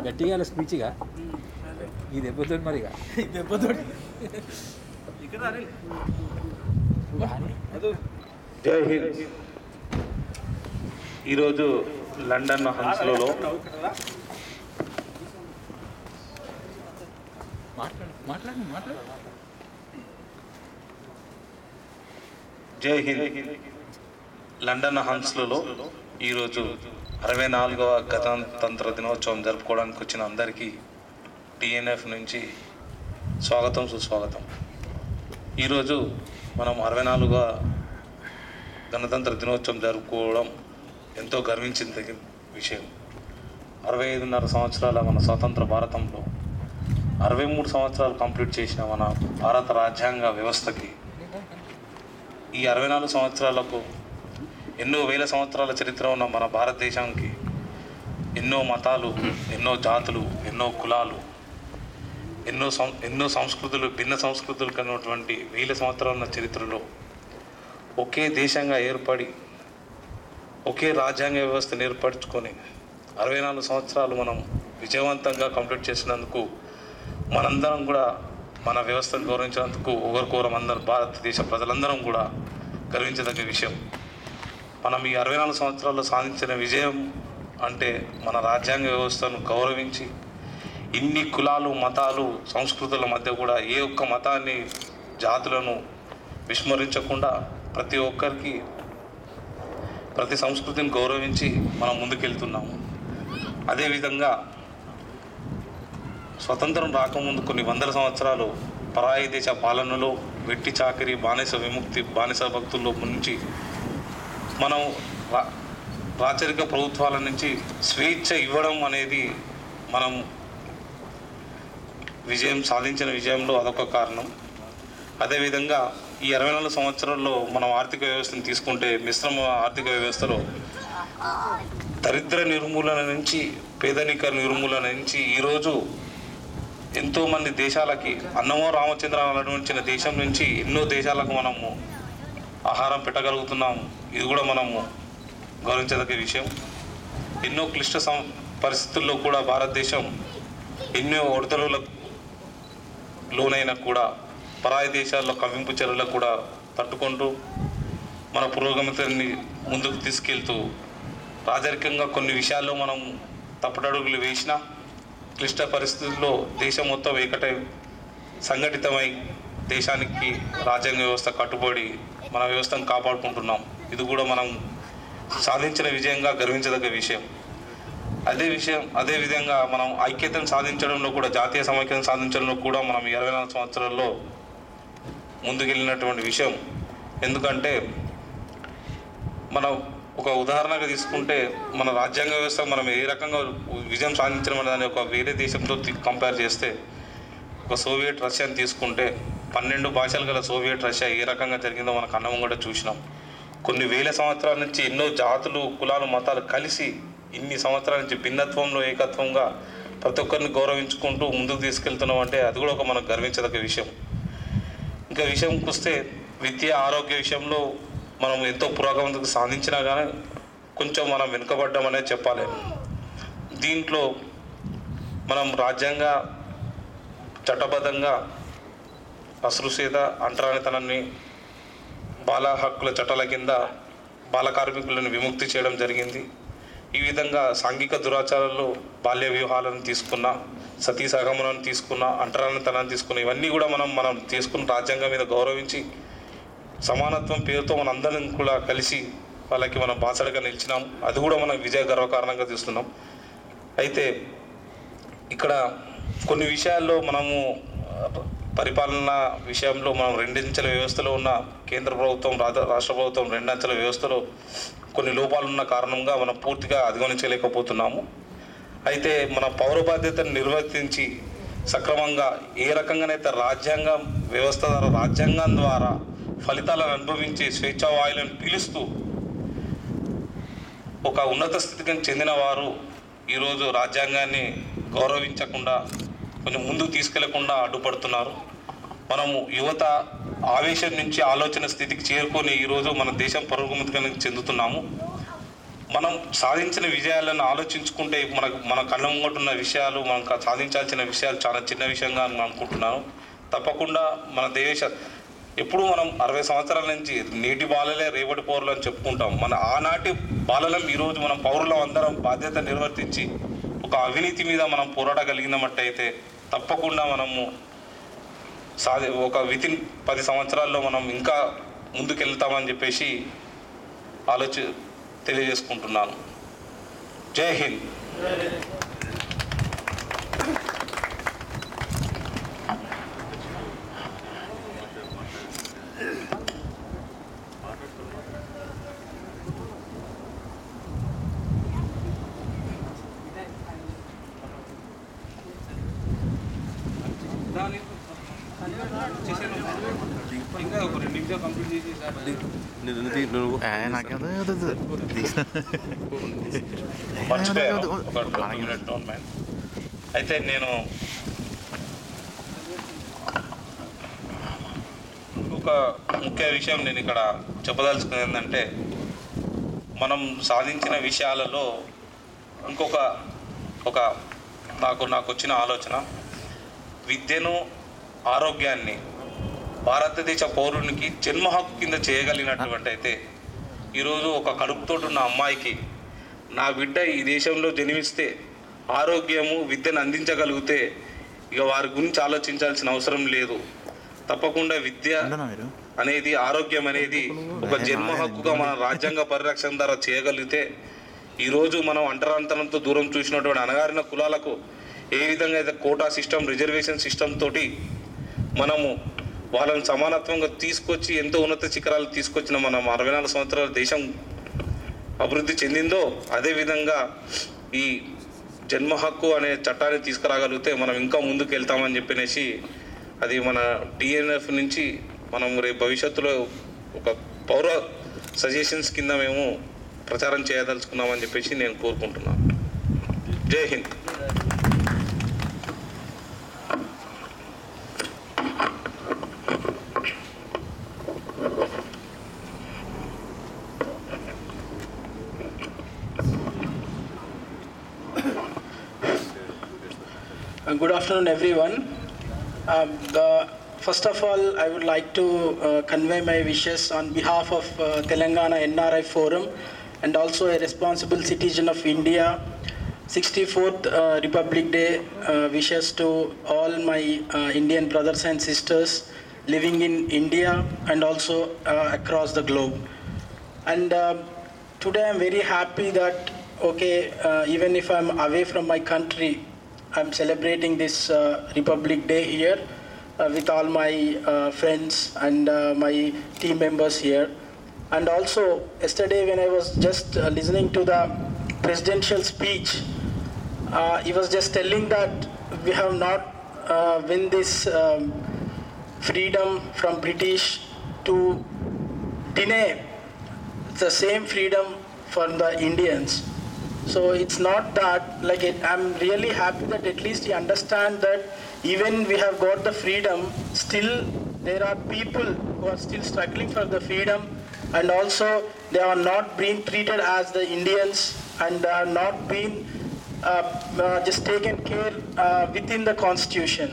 గట్టిగా స్పీచ్గా ఈ దెబ్బతో మరిగా ఈ దెబ్బతో జై హింద్. ఈరోజు లండన్ హన్స్లో జై హింద్. లండన్ హన్స్లో ఈరోజు 64వ గణతంత్ర దినోత్సవం జరుపుకోవడానికి వచ్చిన అందరికీ టీఎన్ఎఫ్ నుంచి స్వాగతం, సుస్వాగతం. ఈరోజు మనం 64వ గణతంత్ర దినోత్సవం జరుపుకోవడం ఎంతో గర్వించదగిన విషయం. 65.5 సంవత్సరాల మన స్వతంత్ర భారతంలో 63 సంవత్సరాలు కంప్లీట్ చేసిన మన భారత రాజ్యాంగ వ్యవస్థకి ఈ 64 సంవత్సరాలకు ఎన్నో వేల సంవత్సరాల చరిత్ర ఉన్న మన భారతదేశానికి ఎన్నో మతాలు, ఎన్నో జాతులు, ఎన్నో కులాలు, ఎన్నో సంస్కృతులు, భిన్న సంస్కృతులు కన్నటువంటి వేల సంవత్సరాల ఉన్న చరిత్రలో ఒకే దేశంగా ఏర్పడి ఒకే రాజ్యాంగ వ్యవస్థను ఏర్పరచుకొని 64 సంవత్సరాలు మనం విజయవంతంగా కంప్లీట్ చేసినందుకు మనందరం కూడా మన వ్యవస్థను గౌరవించినందుకు ఒకరికొకరం అందరూ భారతదేశ ప్రజలందరం కూడా గర్వించదగ్గ విషయం. మనం ఈ 64 సంవత్సరాల్లో సాధించిన విజయం అంటే మన రాజ్యాంగ వ్యవస్థను గౌరవించి ఇన్ని కులాలు, మతాలు, సంస్కృతుల మధ్య కూడా ఏ ఒక్క మతాన్ని, జాతులను విస్మరించకుండా ప్రతి ఒక్కరికి ప్రతి సంస్కృతిని గౌరవించి మనం ముందుకెళ్తున్నాము. అదేవిధంగా స్వతంత్రం రాకముందు కొన్ని వందల సంవత్సరాలు పరాయి దేశ పాలనలో వెట్టి చాకిరి, బానిస విముక్తి, బానిస భక్తుల్లో నుంచి మనం రాచరిక ప్రభుత్వాల నుంచి స్వేచ్ఛ ఇవ్వడం అనేది మనం సాధించిన విజయంలో అదొక కారణం. అదేవిధంగా ఈ 64 సంవత్సరాల్లో మనం ఆర్థిక వ్యవస్థను తీసుకుంటే మిశ్రమ ఆర్థిక వ్యవస్థలో దరిద్ర నిర్మూలన నుంచి, పేదరిక నిర్మూలన నుంచి ఈరోజు ఎంతోమంది దేశాలకి అన్నమో రామచంద్ర నడిపించిన దేశం నుంచి ఎన్నో దేశాలకు మనము ఆహారం పెట్టగలుగుతున్నాము. ఇది కూడా మనము గౌరవించదగ్గ విషయం. ఎన్నో క్లిష్ట పరిస్థితుల్లో కూడా భారతదేశం ఎన్నో ఒడిదుడుకులకు లోనైనా కూడా పరాయి దేశాల్లో కవ్వింపు చర్యలకు కూడా తట్టుకుంటూ మన పురోగతిని ముందుకు తీసుకెళ్తూ రాజరికంగా కొన్ని విషయాల్లో మనం తప్పటడుగులు వేసినా క్లిష్ట పరిస్థితుల్లో దేశం మొత్తం ఏకటై సంఘటితమై దేశానికి రాజ్యాంగ వ్యవస్థ కట్టుబడి మన వ్యవస్థను కాపాడుకుంటున్నాం. ఇది కూడా మనం సాధించిన విజయంగా గర్వించదగ్గ విషయం. అదేవిధంగా మనం ఐక్యతను సాధించడంలో కూడా, జాతీయ సమైక్యతను సాధించడంలో కూడా మనం 24 సంవత్సరాల్లో ముందుకెళ్ళినటువంటి విషయం. ఎందుకంటే మనం ఒక ఉదాహరణగా తీసుకుంటే మన రాజ్యాంగ వ్యవస్థ మనం ఏ రకంగా విజయం సాధించడం అనేది ఒక వేరే దేశంతో కంపేర్ చేస్తే ఒక సోవియట్ రష్యాని తీసుకుంటే 12 భాషలు గల సోవియట్ రష్యా ఏ రకంగా జరిగిందో మనకు అన్నం కూడా చూసినాం. కొన్ని వేల సంవత్సరాల నుంచి ఎన్నో జాతులు, కులాలు, మతాలు కలిసి ఇన్ని సంవత్సరాల నుంచి భిన్నత్వంలో ఏకత్వంగా ప్రతి ఒక్కరిని గౌరవించుకుంటూ ముందుకు తీసుకెళ్తున్నాం అంటే అది కూడా ఒక మనకు గర్వించదగ్గ విషయం. ఇంకా విషయంకి వస్తే విద్య, ఆరోగ్య విషయంలో మనం ఎంతో పురోగతికి సాధించినా కానీ కొంచెం మనం వెనుకబడ్డామనే చెప్పాలి. దీంట్లో మనం రాజ్యాంగ చట్టబద్ధంగా అసృశ్యత, అంటరానితనాన్ని, బాల హక్కుల చట్టాల కింద బాల కార్మికులను విముక్తి చేయడం జరిగింది. ఈ విధంగా సాంఘిక దురాచారాలు, బాల్య వివాహాలను తీసుకున్న, సతీ సహగమనాన్ని తీసుకున్న, అంటరానితనాన్ని తీసుకున్న, ఇవన్నీ కూడా మనం తీసుకున్న రాజ్యాంగం మీద గౌరవించి సమానత్వం పేరుతో మనందరం కూడా కలిసి వాళ్ళకి మనం బాసడగా నిలిచినాం. అది కూడా మనం విజయ గర్వకారణంగా తీస్తున్నాం. అయితే ఇక్కడ కొన్ని విషయాల్లో మనము పరిపాలన విషయంలో మనం రెండంచెల వ్యవస్థలో ఉన్న కేంద్ర ప్రభుత్వం, రాష్ట్ర ప్రభుత్వం రెండంచెల వ్యవస్థలో కొన్ని లోపాలున్న కారణంగా మనం పూర్తిగా అధిగమించలేకపోతున్నాము. అయితే మన పౌర బాధ్యతను నిర్వర్తించి సక్రమంగా ఏ రకంగానైతే రాజ్యాంగం వ్యవస్థ ద్వారా, రాజ్యాంగం ద్వారా ఫలితాలను అనుభవించి స్వేచ్ఛా వాయులను పీలుస్తూ ఒక ఉన్నత స్థితికి చెందిన వారు ఈరోజు రాజ్యాంగాన్ని గౌరవించకుండా, కొంచెం ముందుకు తీసుకెళ్లకుండా అడ్డుపడుతున్నారు. మనము యువత ఆవేశం నుంచి ఆలోచన స్థితికి చేరుకొని ఈరోజు మన దేశం పురోగతికి చెందుతున్నాము. మనం సాధించిన విజయాలను ఆలోచించుకుంటే మన కళ్ళ ముంగటున్న విషయాలు మనం సాధించాల్సిన విషయాలు చాలా చిన్న విషయంగా నేను అనుకుంటున్నాను. తప్పకుండా మన ఎప్పుడు మనం 60 సంవత్సరాల నుంచి నేటి బాలలే రేపటి పౌరులు అని చెప్పుకుంటాం. మన ఆనాటి బాలలం ఈరోజు మనం పౌరులం అందరం బాధ్యత నిర్వర్తించి ఒక అవినీతి మీద మనం పోరాడగలిగినట్టయితే తప్పకుండా మనము ఒక వితిన్ 10 సంవత్సరాల్లో మనం ఇంకా ముందుకెళ్తామని చెప్పేసి తెలియజేసుకుంటున్నాను. జై హింద్. ఇంకా ఒక 2 నిమిషాలు కంప్లీట్ చేసి అయితే నేను ఒక ముఖ్య విషయం నేను ఇక్కడ చెప్పదలుచుకున్నది ఏంటంటే, మనం సాధించిన విషయాలలో నాకు వచ్చిన ఆలోచన, విద్యను ఆరోగ్యాన్ని భారతదేశ పౌరునికి జన్మ హక్కు కింద చేయగలిగినటువంటి అయితే ఈరోజు ఒక కడుపుతోటి ఉన్న అమ్మాయికి నా బిడ్డ ఈ దేశంలో జన్మిస్తే ఆరోగ్యము విద్యను అందించగలిగితే ఇక వారి గురించి ఆలోచించాల్సిన అవసరం లేదు. తప్పకుండా విద్య అనేది, ఆరోగ్యం అనేది ఒక జన్మ హక్కుగా మన రాజ్యాంగ పరిరక్షణ ద్వారా చేయగలిగితే ఈరోజు మనం అంటరాంతరంతో దూరం చూసినటువంటి అణగారిన కులాలకు ఏ విధంగా అయితే కోటా సిస్టమ్, రిజర్వేషన్ సిస్టమ్ తోటి మనము వాళ్ళని సమానత్వంగా తీసుకొచ్చి ఎంతో ఉన్నత శిఖరాలు తీసుకొచ్చిన మనం 64 సంవత్సరాల దేశం అభివృద్ధి చెందిందో, అదేవిధంగా ఈ జన్మ హక్కు అనే చట్టాన్ని తీసుకురాగలిగితే మనం ఇంకా ముందుకు వెళ్తామని చెప్పనేసి అది మన టీఎన్ఎఫ్ నుంచి మనం రేపు భవిష్యత్తులో ఒక పౌర సజెషన్స్ కింద మేము ప్రచారం చేయదలుచుకున్నామని చెప్పేసి నేను కోరుకుంటున్నాను. జై Hind. Good afternoon, everyone. First of all, I would like to convey my wishes on behalf of Telangana NRI Forum and also a responsible citizen of India. 64th Republic Day wishes to all my Indian brothers and sisters living in India and also across the globe. And today I'm very happy that, even if I'm away from my country, I'm celebrating this Republic Day here with all my friends and my team members here. And also, yesterday when I was just listening to the presidential speech, he was just telling that we have not win this freedom from British to deny the same freedom for the Indians. So it's not that, I'm really happy that at least you understand that even we have got the freedom, still there are people who are still struggling for the freedom, and also they are not being treated as the Indians and are not being just taken care within the constitution.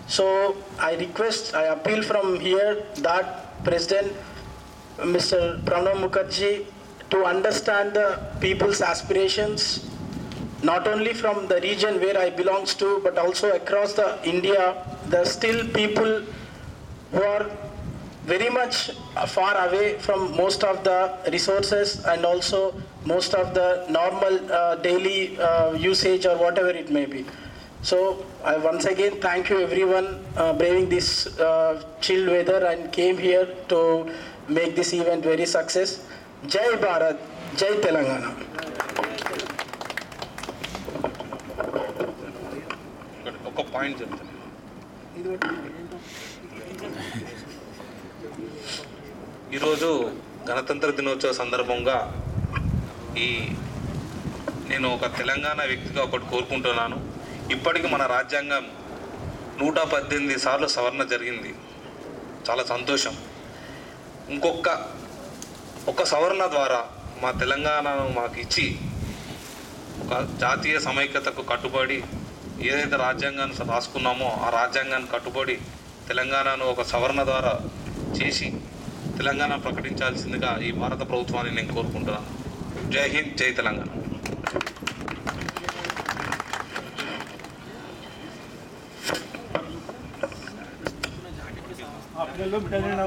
So I appeal from here that President Mr. Pranab Mukherjee to understand the people's aspirations, not only from the region where I belongs to, but also across the India. There are still people who are very much far away from most of the resources and also most of the normal daily usage or whatever it may be. So I once again thank you everyone braving this chill weather and came here to make this event very success. Jai Bharat, Jai Telangana. ఒక point చెప్తాను. ఈరోజు గణతంత్ర దినోత్సవ సందర్భంగా నేను ఒక తెలంగాణ వ్యక్తిగా ఒకటి కోరుకుంటున్నాను. ఇప్పటికి మన రాజ్యాంగం 118 సార్లు సవరణ జరిగింది. చాలా సంతోషం. ఒక సవరణ ద్వారా మా తెలంగాణను మాకు ఇచ్చి ఒక జాతీయ సమైక్యతకు కట్టుబడి ఏదైతే రాజ్యాంగాన్ని రాసుకున్నామో ఆ రాజ్యాంగాన్ని కట్టుబడి తెలంగాణను ఒక సవరణ ద్వారా చేసి తెలంగాణ ప్రకటించాల్సిందిగా ఈ భారత ప్రభుత్వాన్ని నేను కోరుకుంటున్నాను. జై హింద్, జై తెలంగాణ. आप लोग बिठा देना